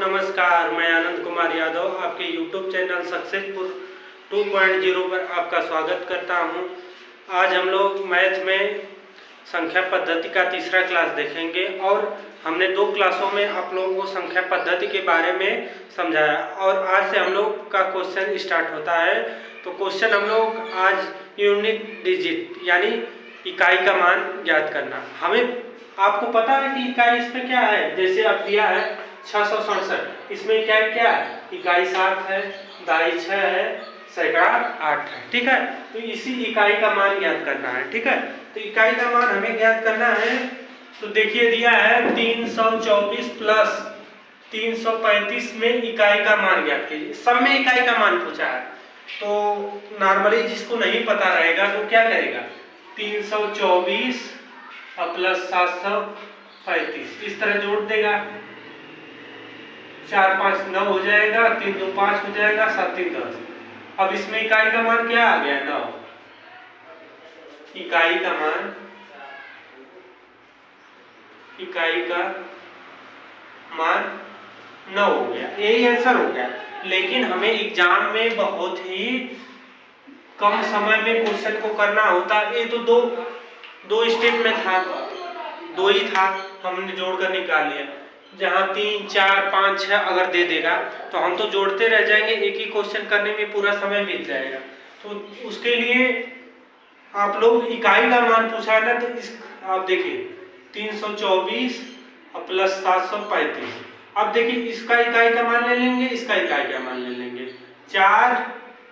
नमस्कार, मैं आनंद कुमार यादव आपके YouTube चैनल सक्सेसफुल 2.0 पर आपका स्वागत करता हूं। आज हम लोग मैथ में संख्या पद्धति का तीसरा क्लास देखेंगे और हमने 2 क्लासों में आप लोगों को संख्या पद्धति के बारे में समझाया और आज से हम लोग का क्वेश्चन स्टार्ट होता है। तो क्वेश्चन हम लोग आज यूनिट डिजिट यानी इकाई का मान ज्ञात करना। हमें आपको पता है कि इकाई इसमें क्या है, जैसे अब दिया है 667, इसमें इकाई क्या है, इकाई 7 है, दहाई 6 है, सैकड़ा 8 है। ठीक है, तो इसी इकाई का मान ज्ञात करना है। ठीक है, तो इकाई का मान हमें ज्ञात करना है। तो देखिए दिया है 324 प्लस 335 में इकाई का मान ज्ञात कीजिए। सब में इकाई का मान पूछा है, तो नॉर्मली जिसको नहीं पता रहेगा तो क्या करेगा, 324 और प्लस 735 इस तरह जोड़ देगा। 4 5 9 हो जाएगा, 3 2 5 हो जाएगा, 7 3 10। अब इसमें इकाई का मान क्या आ गया, 9। इकाई का मान इकाई का मान 9 हो गया, यही आंसर हो गया। लेकिन हमें एग्जाम में बहुत ही कम समय में क्वेश्चन को करना होता है। ये तो दो स्टेप में था, 2 ही था, हमने जोड़कर निकाल लिया। जहाँ 3 4 5 6 अगर दे देगा तो हम तो जोड़ते रह जाएंगे, एक ही क्वेश्चन करने में पूरा समय बीत जाएगा। तो उसके लिए आप लोग इकाई का मान पूछा है ना, तो इस आप देखिए 324 और प्लस 735। अब देखिए इसका इकाई का मान ले लेंगे, इसका इकाई का मान ले लेंगे। 4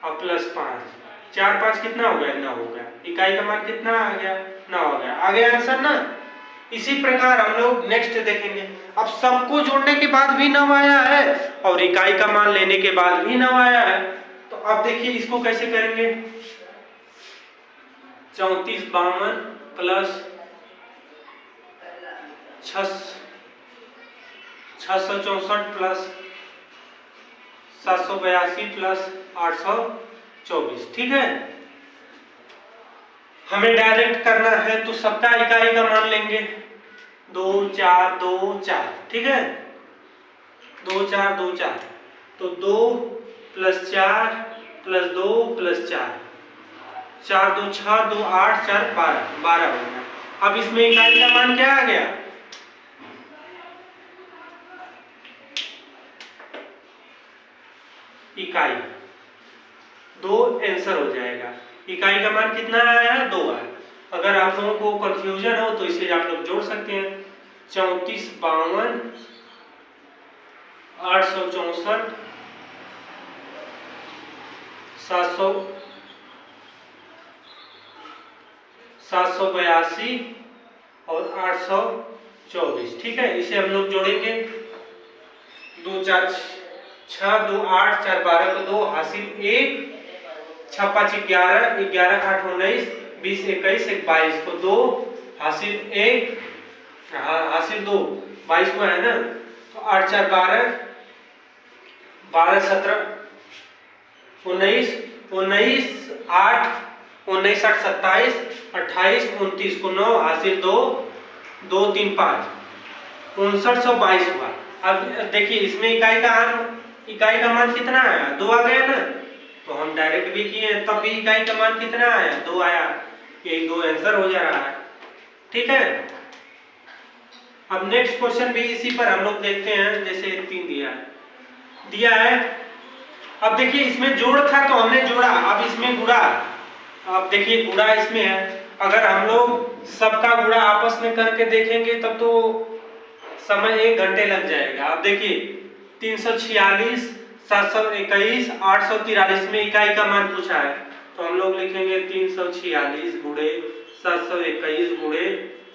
और प्लस 5, 4 5 कितना हो गया, 9 हो गया। इकाई का मान कितना आ गया, 9 हो गया। आ गया आंसर ना। इसी प्रकार हम लोग नेक्स्ट देखेंगे। अब सबको जोड़ने के बाद भी 9 आया है और इकाई का मान लेने के बाद भी 9 आया है। तो अब देखिए इसको कैसे करेंगे। 34 52 प्लस 664 प्लस 782 प्लस 824। ठीक है, हमें डायरेक्ट करना है तो सबका इकाई का मान लेंगे। 2 4 2 4। ठीक है, 2 4 2 4, तो 2 प्लस 4 प्लस 2 प्लस 4, 4 2 6 2 8 4 12 12 हो गया। अब इसमें इकाई का मान क्या आ गया, इकाई 2 आंसर हो जाएगा। इकाई का मान कितना आया है, 2 आया। अगर आप लोगों को कंफ्यूजन हो तो इसे आप लोग जोड़ सकते हैं। 34 52 864 782 और 824। ठीक है, इसे हम लोग जोड़ेंगे। 2 4 6 2 8 4 12 को 2 हासिल 1, 6 5 11 11 8 19 20 21 22 को 2 हासिल 1 हासिल 2 22 को है ना। तो 8 4 12 12 17 19 19 8 19 8 27 28 29 को 9 हासिल 2 2 3 5 5922 हुआ। अब देखिए इसमें इकाई का मान कितना आया, 2 आ गया ना। तो हम डायरेक्ट भी किए तब भी इकाई का मान कितना आया, 2 आया। यही 2 आंसर हो जा रहा है। ठीक है, अब नेक्स्ट क्वेश्चन भी इसी पर हम लोग देखते हैं। जैसे 3 दिया है। अब देखिए इसमें जोड़ था तो हमने जोड़ा, अब इसमें गुणा। अब देखिए गुणा इसमें है, अगर हम लोग सबका गुणा आपस में करके देखेंगे तब तो समय 1 घंटे लग जाएगा। अब देखिए 346 721 843 में इकाई का मान पूछा है, तो हम लोग लिखेंगे 346 गुणे 721 गुणे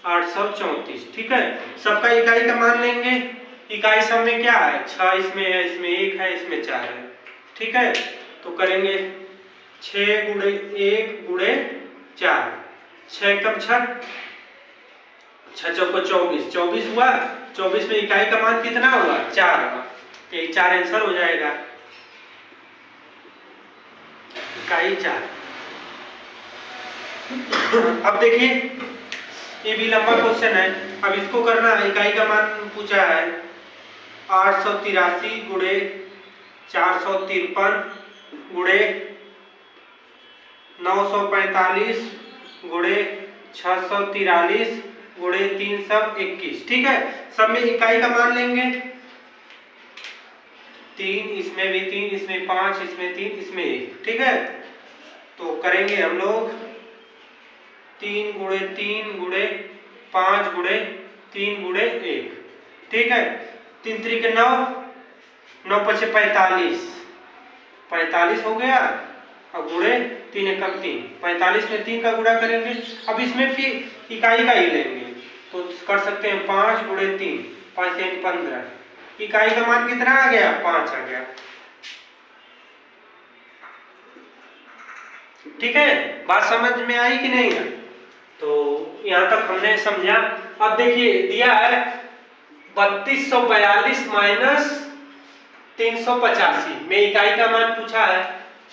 834। ठीक है, सबका इकाई का मान लेंगे। इकाई सब में क्या है, 6 इसमें है, इसमें 1 है, इसमें 4 है। ठीक है, तो करेंगे 6 गुणे 1 गुणे 4, 6 कम 6 6 चौको 24 24 हुआ। 24 में इकाई का मान कितना हुआ, 4 हुआ। यही 4 आंसर हो जाएगा, इकाई 4। अब देखिए ये भी लंबा क्वेश्चन है। अब इसको करना, इकाई का मान पूछा है 883 गुणे 453 गुणे 945 गुणे 643 गुणे 321। ठीक है, सब में इकाई का मान लेंगे। 3, इसमें भी 3, इसमें 5, इसमें 3, इसमें 1। ठीक है, तो करेंगे हम लोग 3 गुणे 3 गुणे 5 गुणे 3 गुणे 1। ठीक है, 3 3 के 9, 9 5 45, 45 हो गया। अब गुणे 3 एकम 3, 45 में 3 का गुणा करेंगे। अब इसमें फिर इकाई का ही लेंगे, तो कर सकते हैं 5 गुणे 3, 5 3 15। इकाई का मान कितना आ गया? 5 आ गया। ठीक है, बात समझ में आई कि नहीं? तो यहाँ तक हमने समझा। अब देखिए दिया है 3242 माइनस 385 में इकाई का मान पूछा है,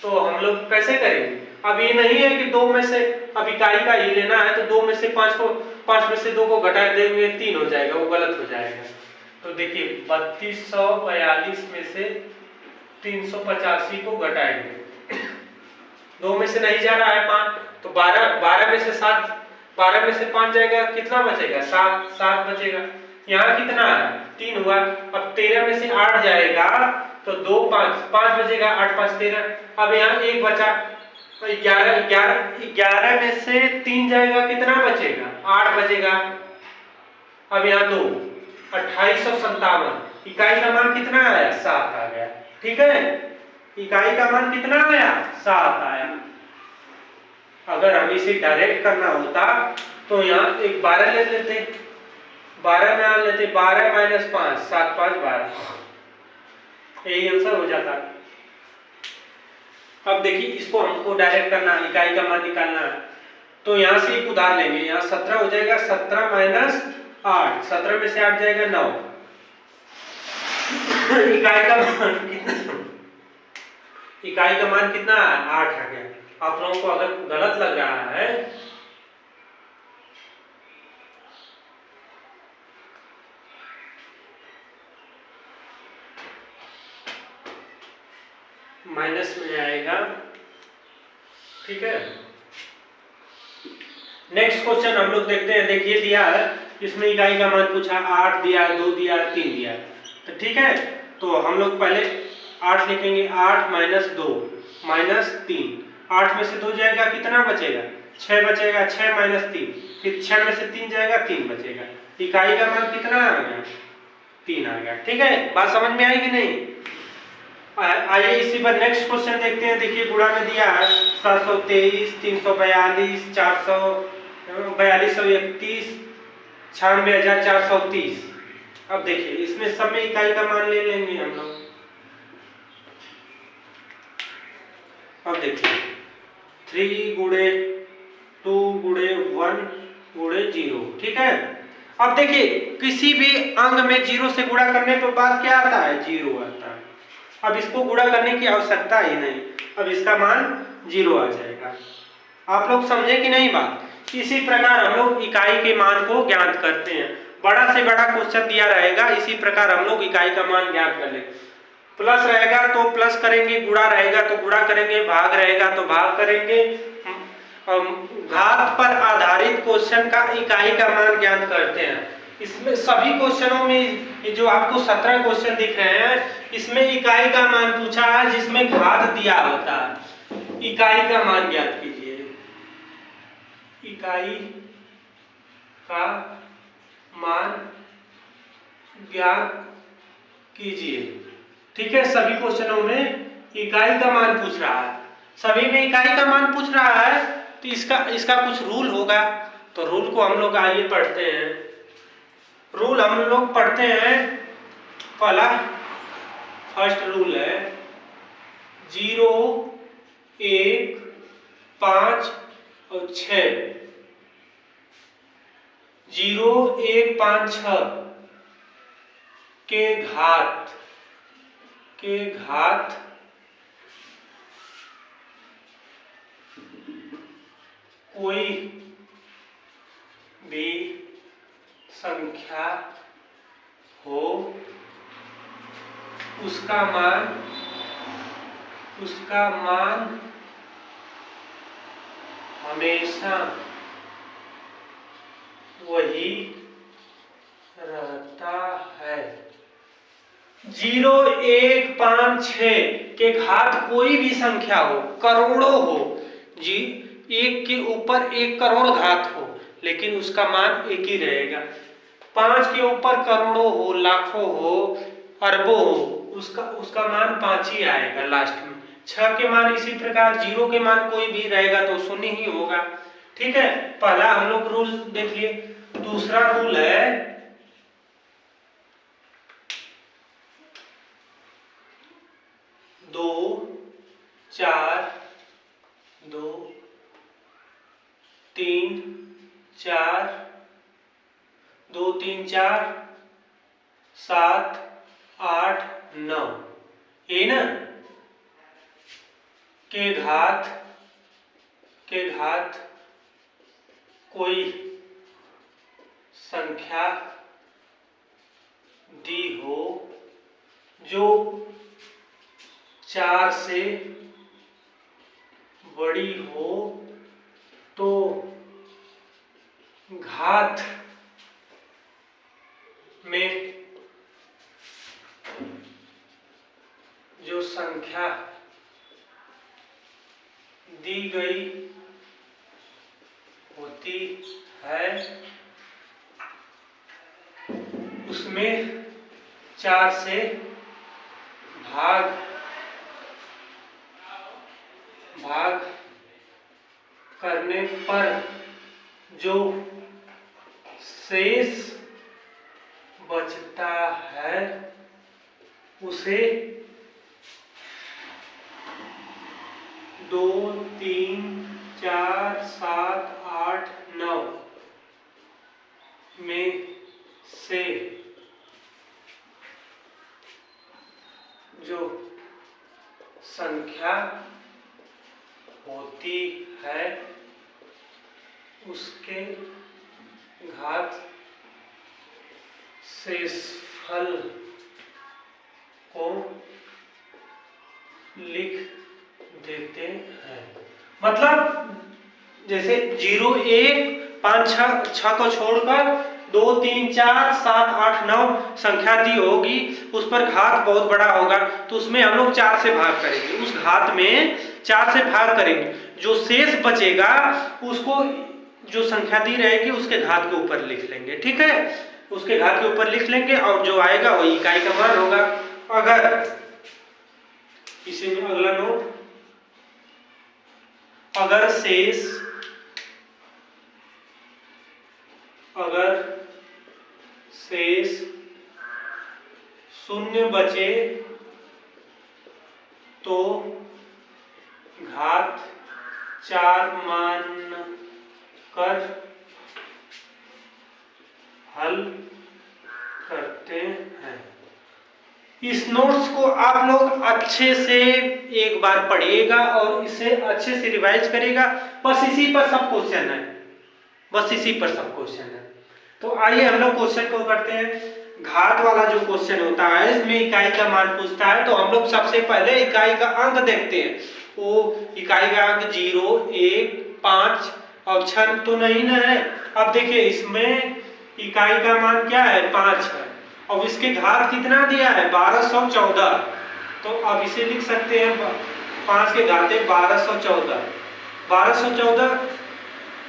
तो हम लोग कैसे करेंगे? अब ये नहीं है कि 2 में से अब इकाई का ही लेना है, तो 2 में से 5 में से 2 को घटा देंगे 3 हो जाएगा, वो गलत हो जाएगा। तो देखिए 3242 में से 385 को घटाएंगे, 2 में से नहीं जा रहा है 5, तो 12 में से 7, 12 में से 5 जाएगा, कितना बचेगा? 7 बचेगा। यहाँ कितना है? 3 हुआ। अब 13 में से 8 जाएगा तो 2 5 बचेगा, 8 5 13। अब यहाँ 1 बचा, 11 में से 3 जाएगा, कितना बचेगा? 8 बचेगा। अब यहाँ 2, 2857। इकाई का मान कितना आया? 7 आ गया। ठीक है, इकाई का मान कितना आया? 7 आया। अगर हम इसे डायरेक्ट करना होता तो यहाँ एक 12 ले लेते, 12 में आ लेते, 12 माइनस 5, 7 5 12, यही आंसर हो जाता। अब देखिए इसको हमको डायरेक्ट करना, इकाई का मान निकालना है, तो यहाँ से एक उधार लेंगे। यहाँ 17 हो जाएगा, 17 माइनस 8, 17 में से 8 जाएगा 9। इकाई का मान कितना? इकाई का मान कितना? 8 आ गया। आप लोगों को अगर गलत लग रहा है माइनस में आएगा। ठीक है, नेक्स्ट क्वेश्चन हम लोग देखते हैं। देखिए दिया है, इसमें इकाई का मान पूछा, 8 दिया, 2 दिया, 3 दिया। तो ठीक है, तो हम लोग पहले 8 लिखेंगे, 8 माइनस 2 माइनस 3, 8 में से 2 जाएगा, कितना बचेगा? 6 बचेगा, 6 माइनस 3, फिर 6 में से 3 जाएगा, 3 बचेगा। इकाई का मान कितना आ गया? 3 आ गया। ठीक है, बात समझ में आई कि नहीं? आइए इसी पर नेक्स्ट क्वेश्चन देखते हैं। देखिए गुणा में दिया है 723, 342, 4231, 96,430। अब देखिए इसमें सब में इकाई का मान ले लेंगे हम लोग। अब देखिए 3 गुणे 2 गुणे 1 गुणे 0। ठीक है, अब देखिए किसी भी अंग में 0 से गुणा करने पर बाद क्या आता है? 0 आता है। अब इसको गुणा करने की आवश्यकता ही नहीं, अब इसका मान 0 आ जाएगा। आप लोग समझे कि नहीं बात? इसी प्रकार हम लोग इकाई के मान को ज्ञात करते हैं। बड़ा से बड़ा क्वेश्चन दिया रहेगा, इसी प्रकार हम लोग इकाई का मान ज्ञात कर लेंगे। प्लस रहेगा तो प्लस करेंगे, गुणा रहेगा तो गुणा करेंगे, भाग रहेगा तो भाग करेंगे। घात पर आधारित क्वेश्चन का इकाई का मान ज्ञात करते हैं। इसमें सभी क्वेश्चनों में ये जो आपको 17 क्वेश्चन दिख रहे हैं, इसमें इकाई का मान पूछा है जिसमें घात दिया होता है। इकाई का मान ज्ञात कीजिए, इकाई का मान ज्ञात कीजिए। ठीक है, सभी क्वेश्चनों में इकाई का मान पूछ रहा है, सभी में इकाई का मान पूछ रहा है, तो इसका कुछ रूल होगा। तो रूल को हम लोग आइए पढ़ते हैं। रूल हम लोग पढ़ते हैं। पहला फर्स्ट रूल है 0, 1, 5 और 6। 0, 1, 5, 6 के घात कोई भी संख्या हो उसका मान हमेशा वही रहता है। 0, 1, 5, 6 के घात कोई भी संख्या हो, करोड़ों हो, जी 1 के ऊपर 1 करोड़ घात हो, लेकिन उसका मान एक ही रहेगा। 5 के ऊपर करोड़ों हो, लाखों हो, अरबों हो, उसका मान 5 ही आएगा लास्ट में। 6 के मान इसी प्रकार, 0 के मान कोई भी रहेगा तो 0 ही होगा। ठीक है, पहला हम लोग रूल देख लिए। दूसरा रूल है 2, 4, 2, 3, 4, 2, 3, 4, 7, 8, 9 ये ना के घात कोई संख्या दी हो जो 4 से बड़ी हो तो घात में जो संख्या दी गई होती है उसमें 4 से भाग करने पर जो शेष बचता है उसे 2, 3, 4, 7, 8, 9 में से जो संख्या होती है उसके घात शेषफल को लिख देते हैं। मतलब जैसे 0, 1, 5, 6 को छोड़कर 2, 3, 4, 7, 8, 9 संख्या दी होगी, उस पर घात बहुत बड़ा होगा तो उसमें हम लोग 4 से भाग करेंगे। उस घात में 4 से भाग करेंगे, जो शेष बचेगा उसको जो संख्या दी रहेगी उसके घात के ऊपर लिख लेंगे। ठीक है, उसके घात के ऊपर लिख लेंगे और जो आएगा वो इकाई का मान होगा। अगर इसी में अगला नोट, अगर शेष 0 बचे तो घात 4 मान कर हल करते हैं। इस नोट्स को आप लोग अच्छे से एक बार पढ़िएगा और इसे अच्छे से रिवाइज करिएगा। बस इसी पर सब क्वेश्चन है, तो आइए हम लोग क्वेश्चन को करते हैं। घात वाला जो क्वेश्चन होता है इसमें इकाई का मान पूछता है, तो हम लोग सबसे पहले इकाई का अंक देखते हैं। वो इकाई का अंक 0, 1, 5 और 6 तो नहीं ना है। अब देखिए इसमें इकाई का मान क्या है, 5 है, और इसके घात कितना दिया है, 1214। तो अब इसे लिख सकते हैं 5 के घाते 1214।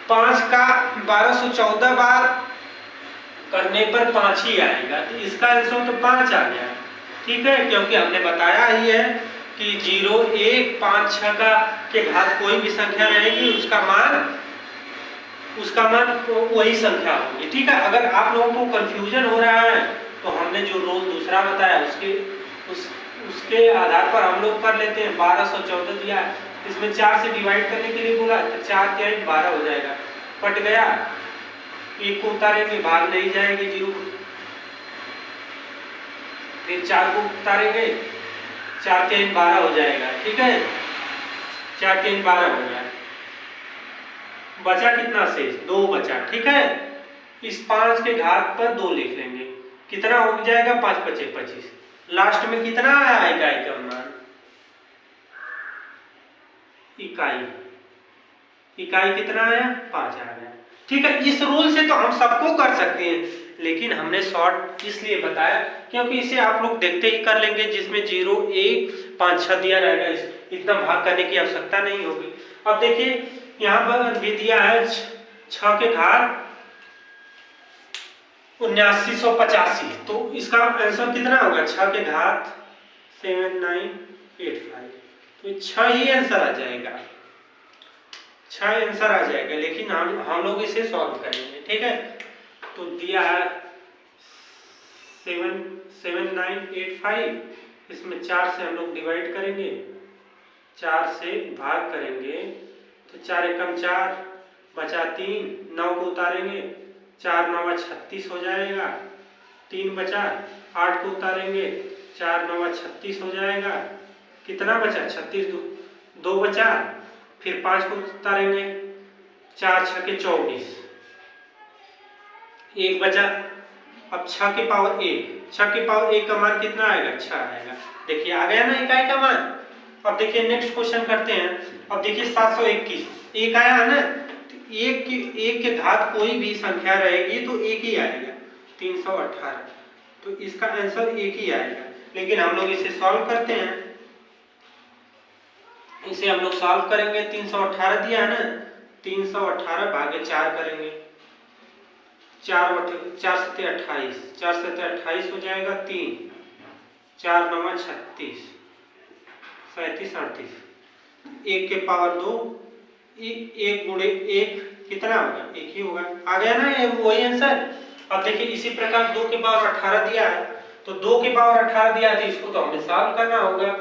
5 का 1214 बार करने पर 5 ही आएगा, तो इसका आंसर तो 5 आ गया। ठीक है, क्योंकि हमने बताया ही है कि 0, 1, 5, 6 का के घात कोई भी संख्या रहेगी उसका मान वही संख्या होगी। ठीक है, अगर आप लोगों को कंफ्यूजन हो रहा है तो हमने जो रोल दूसरा बताया उसके आधार पर हम लोग कर लेते हैं। 1214 दिया है, इसमें 4 से डिवाइड करने के लिए बोला तो 4 के 12 हो जाएगा, कट गया। 1 को उतारेंगे भाग नहीं जाएंगे 0, फिर 4 को उतारेंगे 4 के 12 हो जाएगा। ठीक है, 4 के 12 हो गया, बचा कितना शेष, 2 बचा। ठीक है, इस 5 के घात पर 2 लिख लेंगे, कितना हो जाएगा, 5 × 5 = 25। लास्ट में कितना आया इकाई का मान, इकाई कितना आया 5 आ गया। ठीक है, इस रूल से तो हम सबको कर सकते हैं, लेकिन हमने शॉर्ट इसलिए बताया क्योंकि इसे आप लोग देखते ही कर लेंगे, जिसमें 0 1 5 6 दिया रहेगा, इतना भाग करने की आवश्यकता नहीं होगी। अब देखिए यहाँ पर भी दिया है 6 के घात 7985, तो इसका आंसर कितना होगा 6 के घात 7985, तो 6 ही आंसर आ जाएगा, 6 आंसर आ जाएगा। लेकिन हम लोग इसे सॉल्व करेंगे। ठीक है, तो दिया है 7985, इसमें 4 से हम लोग डिवाइड करेंगे, 4 से भाग करेंगे, तो 4 एकम 4 बचा 3, 9 को उतारेंगे, 4 9 36 हो जाएगा, 3 बचा, 8 को उतारेंगे, 4 9 36 हो जाएगा, कितना बचा 36, 2 बचा, फिर 5 को उतारेंगे, 4 6 के 24, 1 बचा। अब 6 के पावर 1, 6 के पावर 1 का मान कितना आएगा 6 आएगा। देखिए आ गया ना इकाई का मान। अब देखिए नेक्स्ट क्वेश्चन करते हैं। अब देखिए 721 एक आया है ना, तो एक के घात कोई भी संख्या रहेगी तो एक ही आएगा, 318, तो इसका आंसर एक ही आएगा। लेकिन हम लोग इसे सॉल्व करते हैं, इसे हम लोग सॉल्व करेंगे। 318 दिया है ना, 318 भागे 4 करेंगे, 4 7 28, 4 7 28 हो जाएगा, 3 4 9 36, 37 38, 1 के पावर 2, 1 गुणे 1 कितना होगा 1 ही होगा। आ गया ना ये वही आंसर। अब देखिए इसी प्रकार 2 के पावर 18 दिया है, तो 2 के पावर 18 दिया है, तो इसको तो हमें सॉल्व करना होगा।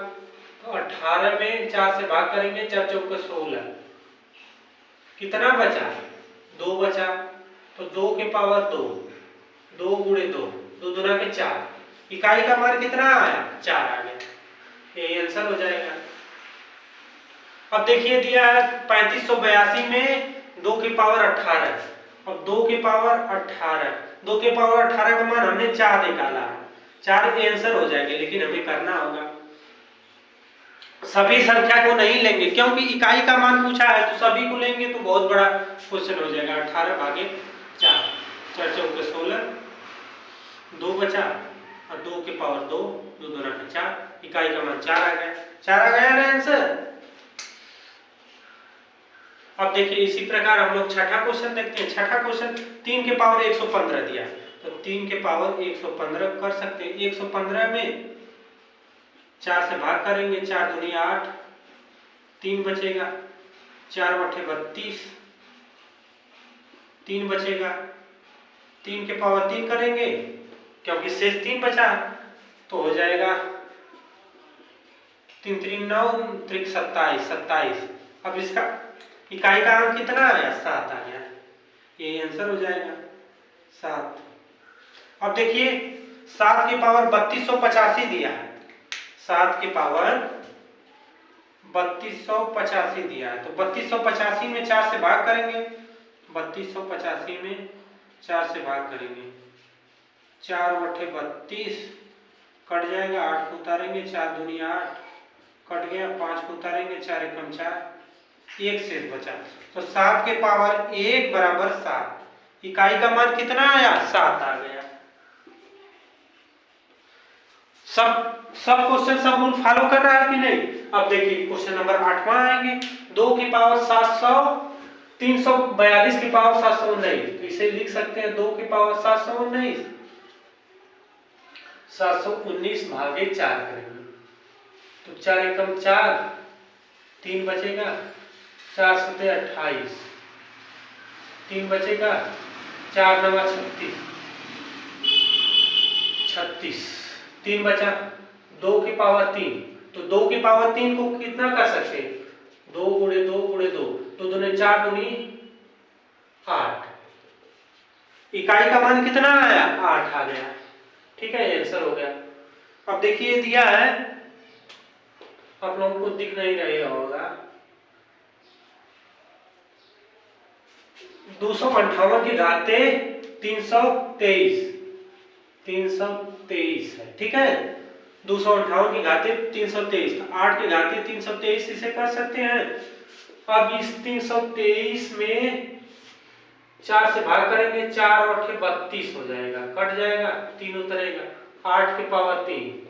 तो 18 में 4 से भाग करेंगे, 4 चौक 16, कितना बचा 2 बचा, तो 2 के पावर 2, 2 गुणे 2, 2 दूना के 4, इकाई का मान कितना आया 4 आ गया, ये आंसर हो जाएगा। अब देखिए दिया है 3582 में 2 के पावर 18, और 2 के पावर 18, 2 के पावर 18 का मान हमने 4 निकाला है, 4 आंसर हो जाएंगे। लेकिन हमें करना होगा सभी संख्या को नहीं लेंगे, क्योंकि इकाई का मान पूछा है, तो सभी को लेंगे तो बहुत बड़ा क्वेश्चन हो जाएगा। 18 भागे 4, 4 चौके 16, 2 बचा, और 2 के पावर 2, 2 दूना का 4, इकाई का मान 4 आ गया, 4 आ गया ना आंसर। अब देखिए इसी प्रकार हम लोग छठा क्वेश्चन देखते हैं। छठा क्वेश्चन 3 के पावर 115 दिया, तो 3 के पावर 115 कर सकते हैं। 115 में 4 से भाग करेंगे, 4 दूनी 8, 3 बचेगा, 4 बटे 32, 3 बचेगा, 3 के पावर 3 करेंगे, क्योंकि शेष 3 बचा, तो हो जाएगा 3 3 9 3 27, 27। अब इसका इकाई का अंक कितना आया 7 आ गया, ये आंसर हो जाएगा 7। अब देखिए 7 के पावर 3285 दिया है, 7 के पावर 3285 दिया है, तो 3285 में 4 से भाग करेंगे, 3285 में 4 से भाग करेंगे, 4 बटे 32 कट जाएगा, 8 को उतारेंगे, 4 दूनी 8 कट गया, 5 को उतारेंगे, 4 एकम 4, 1 शेष बचा, तो 7 के पावर 1 बराबर 7, इकाई का मान कितना आया 7 आ गया। सब क्वेश्चन सब रूल फॉलो कर रहा है कि नहीं। अब देखिए क्वेश्चन नंबर 8वां आएंगे। 2 की पावर 700, 342 की पावर 719, तो इसे लिख सकते हैं 2 की पावर 719, 719 भागे 4 करेंगे, तो 4 एकम 4, 3 बचेगा, 4 7 28, 3 बचेगा, 4 9 36, 36, 3 बचा, 2 की पावर 3, तो 2 की पावर 3 को कितना कर सकते हैं 2 गुणे 2 गुणे 2, तो दूने 4 दूनी 8, इकाई का मान कितना आया 8 आ गया। ठीक है, आंसर हो गया। अब देखिए दिया है, आप लोगों को दिख नहीं रहा होगा, 258 की घाते 323 है। ठीक है, 258 की घाते 323, तो 8 की घाते 323 इसे कर सकते हैं। अब इस 323 में 4 से भाग करेंगे, 4 और 32 हो जाएगा, कट जाएगा, 3 उतरेगा, 8 के पावर 3,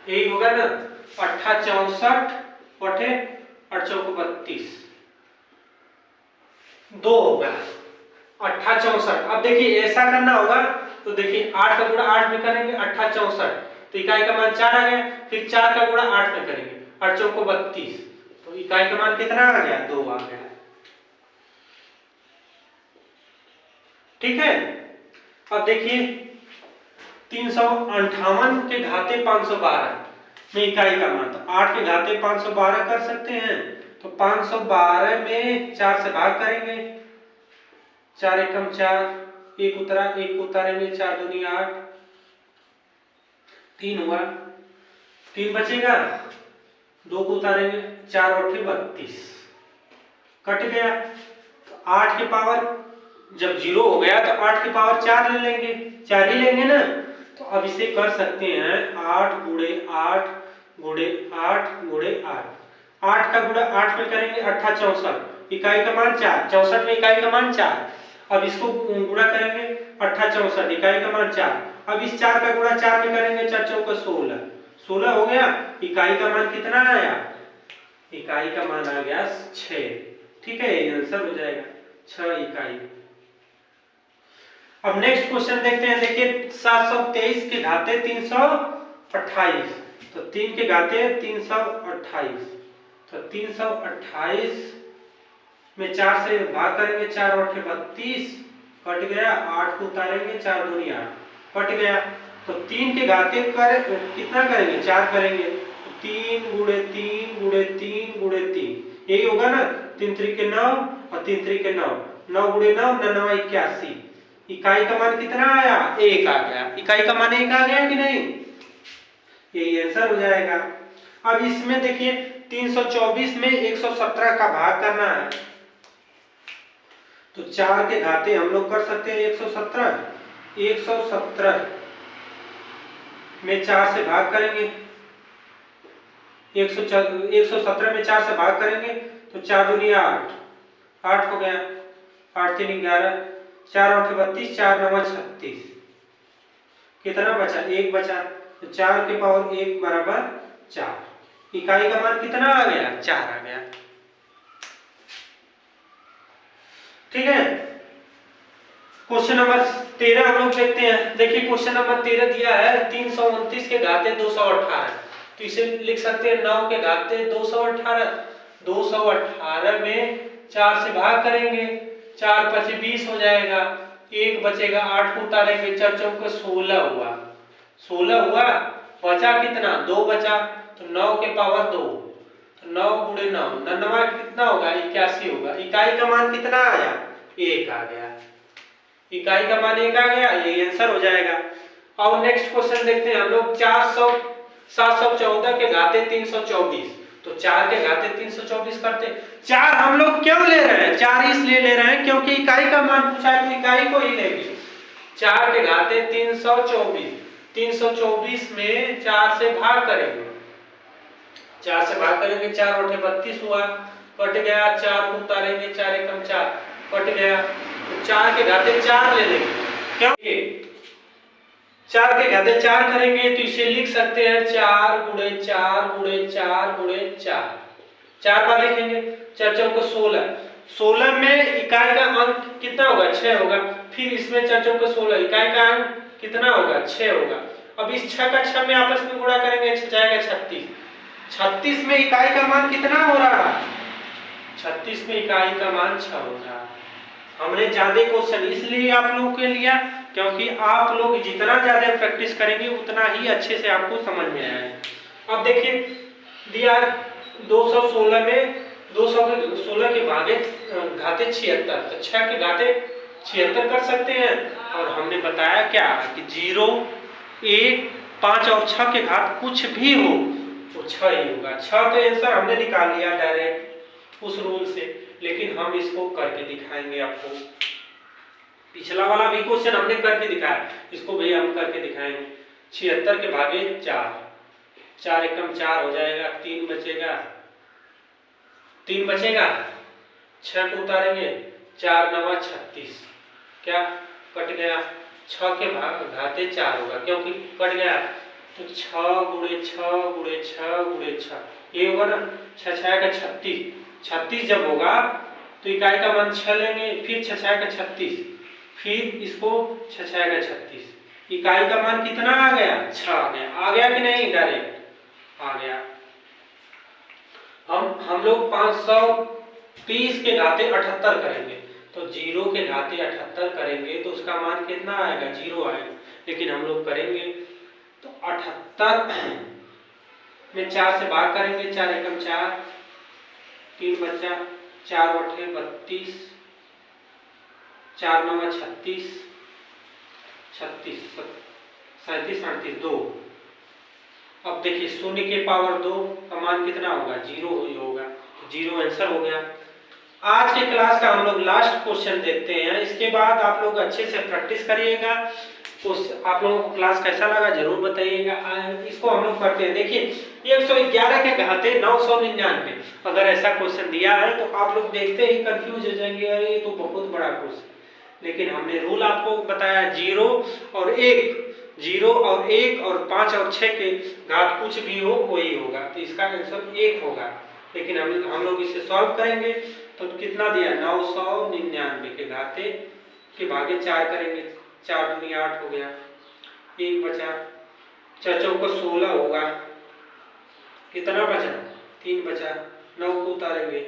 यही होगा ना। 8 64 बटे 8 चौको 32, 2 होगा 8 64। अब देखिए ऐसा करना होगा, तो देखिए 8 का गुणा 8 में करेंगे 8 64, तो इकाई का मान 4 आ गया। फिर 4 का गुणा 8 में करेंगे 8 चौको 32, तो इकाई का मान कितना आ गया, 2 आ गया। ठीक है। अब देखिए 358 के घाते 512 में इकाई का मान, तो 8 के घाते 512 कर सकते हैं, तो 512 में 4 से भाग करेंगे, 4 एकम 4, 1 उतरा, 1 उतारेंगे, 4 दूनी 8, 3 हुआ, 3 बचेगा, 2 को उतारेंगे, 4 और 32, कट गया। तो 8 के पावर जब 0 हो गया तो 8 के पावर 4 ले लेंगे, 4 ही लेंगे ना। तो अब इसे कर सकते हैं 8 गुणे 8 गुणे 8 गुणे 8, 8 का गुणा 8 में करेंगे 8 64, इकाई का मान 4, 64 में इकाई का मान 4। अब इसको गुणा करेंगे 8 64, इकाई का मान 4। अब इस 4 का गुणा 4 में करेंगे, 4 चौका 16, 16 हो गया। इकाई का मान कितना आया, इकाई का मान आ गया 6। ठीक है, ये आंसर हो जाएगा 6 इकाई। अब नेक्स्ट क्वेश्चन देखते हैं। देखिए 723 के घाते 328, तो 3 के घाते 328, तो 328 में 4 से भाग करेंगे, 4 और 32, कट गया, 8 को उतारेंगे, 4 दूनी 8, कट गया। तो 3 के घाते कर कितना करेंगे, 4 करेंगे, 3 गुणे 3 गुणे 3 गुणे 3, यही होगा ना। 3 3 के 9 और 3 3 के 9, 9 गुणे 9 9 81, इकाई का मान कितना आया, 1 आ गया। इकाई का मान 1 आ गया कि नहीं, यही आंसर हो जाएगा। अब इसमें देखिए 324 में 117 का भाग करना है, तो 4 के घाते हम लोग कर सकते हैं 117, 117 में 4 से भाग करेंगे, 117 में 4 से भाग करेंगे, तो 4 दूनी 8, 8 हो गया, 8 3 11, 4 8 32, 4 9 36, कितना बचा, 1 बचा। तो 4 के पावर 1 बराबर 4, इकाई का मान कितना आ गया, 4 आ गया। ठीक है। क्वेश्चन नंबर 13 हम लोग देखते हैं। देखिए क्वेश्चन नंबर 13 दिया है 329 के घाते 218, तो इसे लिख सकते हैं 9 के घाते 218, 218 में 4 से भाग करेंगे, 4 5 20 हो जाएगा, 1 बचेगा, 8 को उतारेंगे, 4 चौके 16 हुआ, 16 हुआ, बचा कितना, 2 बचा, तो 9 के पावर 2, तो 9 गुणे 9, 9 कितना होगा, 81 होगा। इकाई का मान कितना आया, 1 आ गया। इकाई का मान 1 आ गया, ये आंसर हो जाएगा। और नेक्स्ट क्वेश्चन देखते हैं हम लोग 714 के घाते 324, तो 4 के घाते 324 करते। 4 हम लोग क्यों ले रहे हैं, 4 इसलिए ले रहे हैं क्योंकि इकाई का मान पूछा है, तो इकाई को ही लेंगे। 4 के घाते 324, 324 में 4 से भाग करेंगे, 4 से भाग करेंगे, 4 और 32 हुआ, कट गया, 4 को उतारेंगे, 4 एकम 4, कट गया। तो 4 के घाते 4 ले लेंगे, क्यों, 4 के घाते 4 करेंगे, तो इसे लिख सकते हैं 4 गुणे 4 गुणे 4 गुणे 4, 4 बार लिखेंगे, 4 चौको 16, 16 में इकाई का अंक कितना होगा, 6 होगा। फिर इसमें 4 चौको 16, इकाई का अंक कितना होगा, 6 होगा। अब इस 6 का 6 में आपस में गुणा करेंगे, जाएगा 36, 36 में इकाई का मान कितना हो रहा है, 36 में इकाई का मान 6 हो रहा है। हमने ज्यादा क्वेश्चन इसलिए आप लोगों के लिया क्योंकि आप लोग जितना ज्यादा प्रैक्टिस करेंगे उतना ही अच्छे से आपको समझ में आएगा। अब देखिए दिया 216 में 216 के भागे घाते 76, तो 6 के घाते 76 कर सकते हैं। और हमने बताया क्या कि 0 1 5 और 6 के घात कुछ भी हो तो 6 ही होगा। 6 तो आंसर हमने निकाल लिया डायरेक्ट उस रूल से, लेकिन हम इसको करके दिखाएंगे आपको। पिछला वाला भी क्वेश्चन हमने करके दिखाया, इसको भी हम करके दिखाएंगे। 76 के भागे 4, 4 एकम 4 हो जाएगा, 3 बचेगा, 3 बचेगा, 6 को उतारेंगे, 4 9 36, क्या कट गया, 6 के भाग घाते 4 होगा क्योंकि कट गया, तो 6 गुणे 6 गुणे 6 गुणे 6 ये होगा ना, 6 6 का 36, 36 जब होगा तो इकाई का मान 6 लेंगे, फिर 6 6 का 36, फिर इसको 6 6 का 36, इकाई का मान कितना आ गया, 6 आ गया कि नहीं, डायरेक्ट आ गया। हम लोग 530 के घाते 78 करेंगे, तो 0 के घाते 78 करेंगे तो उसका मान कितना आएगा, 0 आएगा, लेकिन हम लोग करेंगे तो 78 में 4 से भाग करेंगे, 4 एकम 4, 3 बचा, 4 8 32, 4 9 36, 36 37 38 2। अब देखिए शून्य के पावर 2 का मान कितना होगा, 0 ही होगा, तो 0 आंसर हो गया। आज के क्लास का हम लोग लास्ट क्वेश्चन देखते हैं, इसके बाद आप लोग अच्छे से प्रैक्टिस करिएगा। आप लोगों को क्लास कैसा लगा जरूर बताइएगा। इसको हम लोग करते हैं, देखिए 111 के घाते 999, अगर ऐसा क्वेश्चन दिया है तो आप लोग देखते ही कंफ्यूज हो जाएंगे, अरे ये तो बहुत बड़ा क्वेश्चन, लेकिन हमने रूल आपको बताया 0 और 1, 0 और 1 और 5 और 6 के घात कुछ भी हो वही होगा, तो इसका आंसर 1 होगा। लेकिन हम लोग इसे सॉल्व करेंगे तो कितना दिया, 999 के घाते के भागे 4 करेंगे, 4 दूनी 8 हो गया, 1 बचा, 4 चौको 16 होगा, कितना बचा, 3 बचा, 9 को उतारेंगे,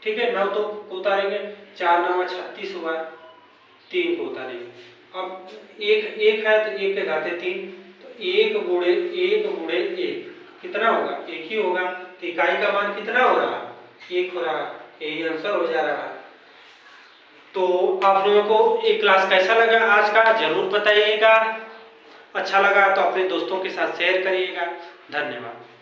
ठीक है, 9 तो को उतारेंगे, 4 9 36 हुआ, 3 को उतारेंगे। अब एक है तो 1 के घाते 3, तो 1 गुणे 1 गुणे 1 कितना होगा, 1 ही होगा, तो इकाई का मान कितना हो रहा, 1 हो रहा, यही आंसर हो जा रहा है। तो आप लोगों को ये क्लास कैसा लगा आज का जरूर बताइएगा, अच्छा लगा तो अपने दोस्तों के साथ शेयर करिएगा। धन्यवाद।